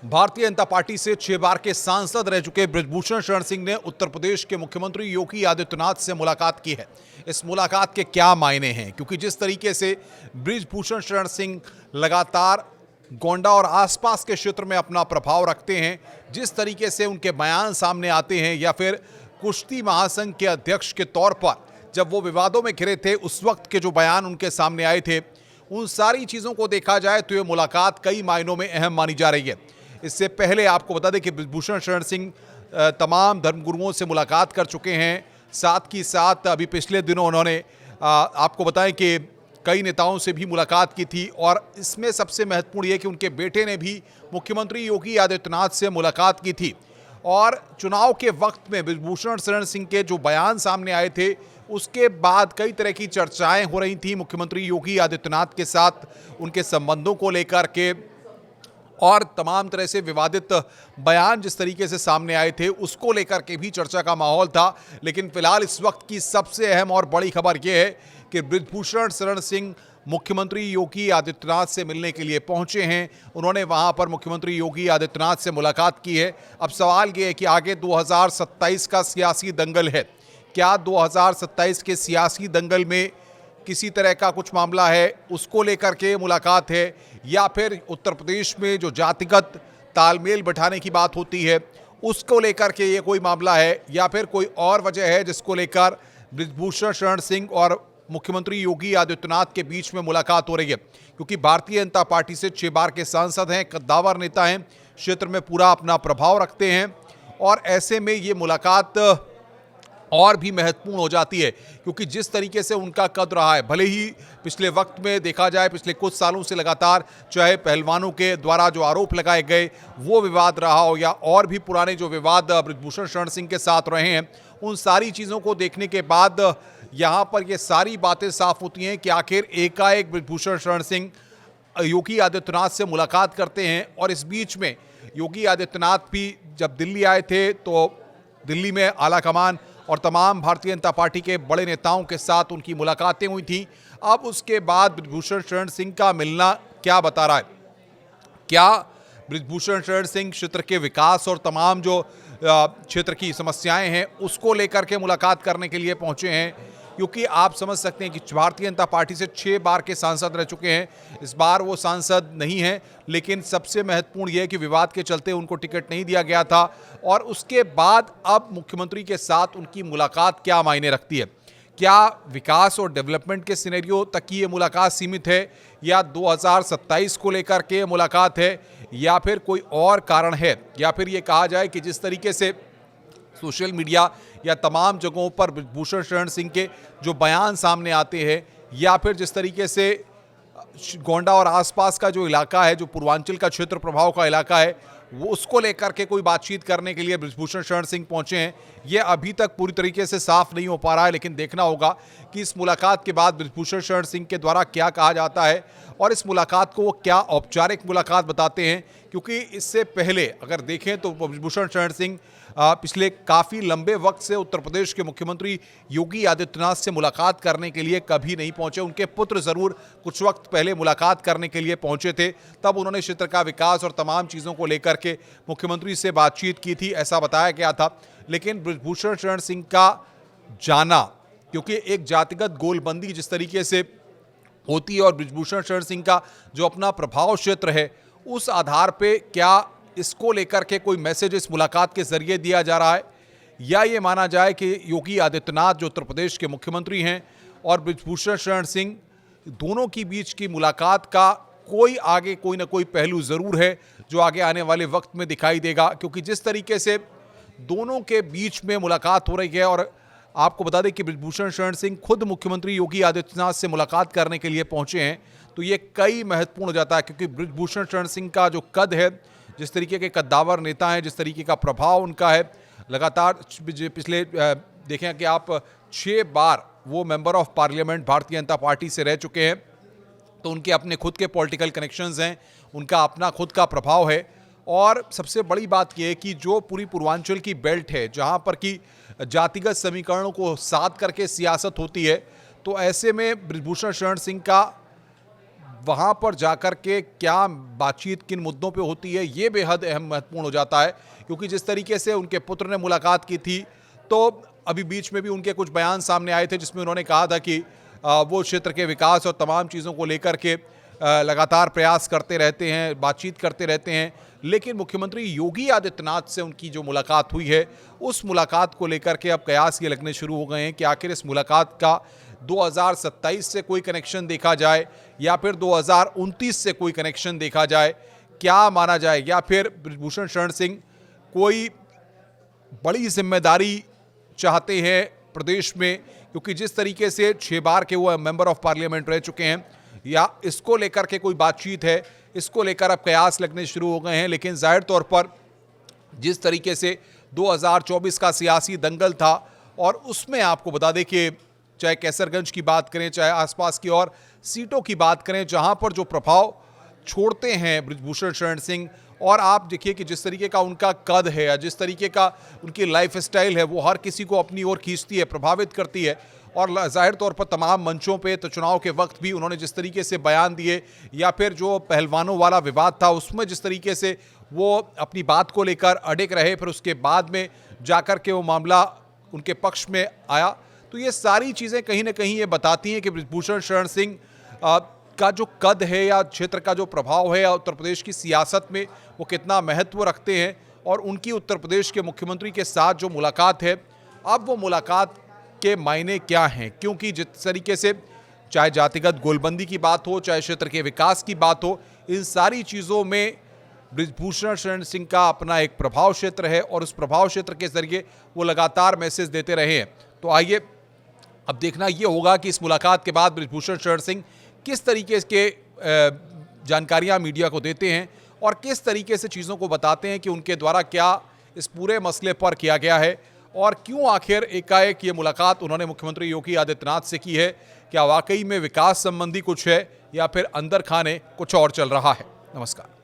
Bharatiya Janata party से 6 बार के सांसद रह चुके बृजभूषण शरण सिंह ने उत्तर प्रदेश के मुख्यमंत्री योगी आदित्यनाथ से मुलाकात की है। इस मुलाकात के क्या मायने हैं, क्योंकि जिस तरीके से बृजभूषण शरण सिंह लगातार गोंडा और आसपास के क्षेत्र में अपना प्रभाव रखते हैं, जिस तरीके से उनके बयान सामने आते हैं, या फिर कुश्ती महासंघ के अध्यक्ष के तौर पर जब वो विवादों में घिरे थे उस वक्त के जो बयान उनके सामने आए थे, उन सारी चीज़ों को देखा जाए तो ये मुलाकात कई मायनों में अहम मानी जा रही है। इससे पहले आपको बता दें कि बृजभूषण शरण सिंह तमाम धर्मगुरुओं से मुलाकात कर चुके हैं। साथ ही साथ अभी पिछले दिनों उन्होंने आपको बताएं कि कई नेताओं से भी मुलाकात की थी, और इसमें सबसे महत्वपूर्ण ये कि उनके बेटे ने भी मुख्यमंत्री योगी आदित्यनाथ से मुलाकात की थी। और चुनाव के वक्त में बृजभूषण शरण सिंह के जो बयान सामने आए थे उसके बाद कई तरह की चर्चाएं हो रही थी मुख्यमंत्री योगी आदित्यनाथ के साथ, उनके संबंधों को लेकर के, और तमाम तरह से विवादित बयान जिस तरीके से सामने आए थे उसको लेकर के भी चर्चा का माहौल था। लेकिन फिलहाल इस वक्त की सबसे अहम और बड़ी खबर यह है कि बृजभूषण शरण सिंह मुख्यमंत्री योगी आदित्यनाथ से मिलने के लिए पहुंचे हैं। उन्होंने वहां पर मुख्यमंत्री योगी आदित्यनाथ से मुलाकात की है। अब सवाल ये है कि आगे 2027 का सियासी दंगल है, क्या 2027 के सियासी दंगल में किसी तरह का कुछ मामला है उसको लेकर के मुलाकात है, या फिर उत्तर प्रदेश में जो जातिगत तालमेल बैठाने की बात होती है उसको लेकर के ये कोई मामला है, या फिर कोई और वजह है जिसको लेकर बृजभूषण शरण सिंह और मुख्यमंत्री योगी आदित्यनाथ के बीच में मुलाकात हो रही है। क्योंकि भारतीय जनता पार्टी से 6 बार के सांसद हैं, कद्दावर नेता हैं, क्षेत्र में पूरा अपना प्रभाव रखते हैं, और ऐसे में ये मुलाकात और भी महत्वपूर्ण हो जाती है। क्योंकि जिस तरीके से उनका कद रहा है, भले ही पिछले वक्त में देखा जाए पिछले कुछ सालों से लगातार चाहे पहलवानों के द्वारा जो आरोप लगाए गए वो विवाद रहा हो, या और भी पुराने जो विवाद बृजभूषण शरण सिंह के साथ रहे हैं, उन सारी चीज़ों को देखने के बाद यहाँ पर ये सारी बातें साफ होती हैं कि आखिर एकाएक बृजभूषण शरण सिंह योगी आदित्यनाथ से मुलाकात करते हैं। और इस बीच में योगी आदित्यनाथ भी जब दिल्ली आए थे तो दिल्ली में आलाकमान और तमाम भारतीय जनता पार्टी के बड़े नेताओं के साथ उनकी मुलाकातें हुई थी। अब उसके बाद बृजभूषण शरण सिंह का मिलना क्या बता रहा है? क्या बृजभूषण शरण सिंह क्षेत्र के विकास और तमाम जो क्षेत्र की समस्याएं हैं उसको लेकर के मुलाकात करने के लिए पहुंचे हैं? क्योंकि आप समझ सकते हैं कि भारतीय जनता पार्टी से 6 बार के सांसद रह चुके हैं, इस बार वो सांसद नहीं हैं, लेकिन सबसे महत्वपूर्ण यह है कि विवाद के चलते उनको टिकट नहीं दिया गया था। और उसके बाद अब मुख्यमंत्री के साथ उनकी मुलाकात क्या मायने रखती है? क्या विकास और डेवलपमेंट के सिनेरियो तक की ये मुलाकात सीमित है, या 2027 को लेकर के मुलाकात है, या फिर कोई और कारण है? या फिर ये कहा जाए कि जिस तरीके से सोशल मीडिया या तमाम जगहों पर बृजभूषण शरण सिंह के जो बयान सामने आते हैं, या फिर जिस तरीके से गोंडा और आसपास का जो इलाका है, जो पूर्वांचल का क्षेत्र प्रभाव का इलाका है, वो उसको लेकर के कोई बातचीत करने के लिए बृजभूषण शरण सिंह पहुंचे हैं, ये अभी तक पूरी तरीके से साफ नहीं हो पा रहा है। लेकिन देखना होगा कि इस मुलाकात के बाद बृजभूषण शरण सिंह के द्वारा क्या कहा जाता है, और इस मुलाकात को वो क्या औपचारिक मुलाकात बताते हैं। क्योंकि इससे पहले अगर देखें तो बृजभूषण शरण सिंह पिछले काफ़ी लंबे वक्त से उत्तर प्रदेश के मुख्यमंत्री योगी आदित्यनाथ से मुलाकात करने के लिए कभी नहीं पहुंचे। उनके पुत्र ज़रूर कुछ वक्त पहले मुलाकात करने के लिए पहुंचे थे, तब उन्होंने क्षेत्र का विकास और तमाम चीज़ों को लेकर के मुख्यमंत्री से बातचीत की थी, ऐसा बताया गया था। लेकिन बृजभूषण शरण सिंह का जाना, क्योंकि एक जातिगत गोलबंदी जिस तरीके से होती है, और बृजभूषण शरण सिंह का जो अपना प्रभाव क्षेत्र है, उस आधार पे क्या इसको लेकर के कोई मैसेज इस मुलाकात के जरिए दिया जा रहा है, या ये माना जाए कि योगी आदित्यनाथ जो उत्तर प्रदेश के मुख्यमंत्री हैं और बृजभूषण शरण सिंह, दोनों की बीच की मुलाकात का कोई आगे कोई ना कोई पहलू ज़रूर है जो आगे आने वाले वक्त में दिखाई देगा। क्योंकि जिस तरीके से दोनों के बीच में मुलाकात हो रही है, और आपको बता दें कि बृजभूषण शरण सिंह खुद मुख्यमंत्री योगी आदित्यनाथ से मुलाकात करने के लिए पहुंचे हैं, तो ये कई महत्वपूर्ण हो जाता है। क्योंकि बृजभूषण शरण सिंह का जो कद है, जिस तरीके के कद्दावर नेता हैं, जिस तरीके का प्रभाव उनका है, लगातार पिछले देखें कि आप 6 बार वो member of parliament Bharatiya Janata party से रह चुके हैं, तो उनके अपने खुद के पॉलिटिकल कनेक्शंस हैं, उनका अपना खुद का प्रभाव है। और सबसे बड़ी बात यह है कि जो पूरी पूर्वांचल की बेल्ट है, जहां पर कि जातिगत समीकरणों को साध करके सियासत होती है, तो ऐसे में बृजभूषण शरण सिंह का वहाँ पर जाकर के क्या बातचीत किन मुद्दों पे होती है, ये बेहद अहम महत्वपूर्ण हो जाता है। क्योंकि जिस तरीके से उनके पुत्र ने मुलाकात की थी, तो अभी बीच में भी उनके कुछ बयान सामने आए थे जिसमें उन्होंने कहा था कि वो क्षेत्र के विकास और तमाम चीज़ों को लेकर के लगातार प्रयास करते रहते हैं, बातचीत करते रहते हैं। लेकिन मुख्यमंत्री योगी आदित्यनाथ से उनकी जो मुलाकात हुई है, उस मुलाकात को लेकर के अब कयास ये लगने शुरू हो गए हैं कि आखिर इस मुलाकात का 2027 से कोई कनेक्शन देखा जाए या फिर 2029 से कोई कनेक्शन देखा जाए, क्या माना जाए, या फिर बृजभूषण शरण सिंह कोई बड़ी जिम्मेदारी चाहते हैं प्रदेश में, क्योंकि जिस तरीके से 6 बार के वो मेंबर ऑफ पार्लियामेंट रह चुके हैं, या इसको लेकर के कोई बातचीत है, इसको लेकर अब कयास लगने शुरू हो गए हैं। लेकिन जाहिर तौर पर जिस तरीके से 2024 का सियासी दंगल था, और उसमें आपको बता दें कि चाहे कैसरगंज की बात करें, चाहे आसपास की और सीटों की बात करें, जहां पर जो प्रभाव छोड़ते हैं बृजभूषण शरण सिंह, और आप देखिए कि जिस तरीके का उनका कद है या जिस तरीके का उनकी लाइफ स्टाइल है, वो हर किसी को अपनी ओर खींचती है, प्रभावित करती है। और जाहिर तौर पर तमाम मंचों पे तो चुनाव के वक्त भी उन्होंने जिस तरीके से बयान दिए, या फिर जो पहलवानों वाला विवाद था उसमें जिस तरीके से वो अपनी बात को लेकर अड़िग रहे, फिर उसके बाद में जाकर के वो मामला उनके पक्ष में आया, तो ये सारी चीज़ें कहीं ना कहीं ये बताती हैं कि बृजभूषण शरण सिंह का जो कद है या क्षेत्र का जो प्रभाव है या उत्तर प्रदेश की सियासत में वो कितना महत्व रखते हैं। और उनकी उत्तर प्रदेश के मुख्यमंत्री के साथ जो मुलाकात है, अब वो मुलाकात के मायने क्या हैं, क्योंकि जिस तरीके से चाहे जातिगत गोलबंदी की बात हो, चाहे क्षेत्र के विकास की बात हो, इन सारी चीज़ों में बृजभूषण शरण सिंह का अपना एक प्रभाव क्षेत्र है, और उस प्रभाव क्षेत्र के जरिए वो लगातार मैसेज देते रहे हैं। तो आइए अब देखना ये होगा कि इस मुलाकात के बाद बृजभूषण शरण सिंह किस तरीके के जानकारियां मीडिया को देते हैं और किस तरीके से चीज़ों को बताते हैं कि उनके द्वारा क्या इस पूरे मसले पर किया गया है, और क्यों आखिर एकाएक ये मुलाकात उन्होंने मुख्यमंत्री योगी आदित्यनाथ से की है। क्या वाकई में विकास संबंधी कुछ है या फिर अंदर खाने कुछ और चल रहा है। नमस्कार।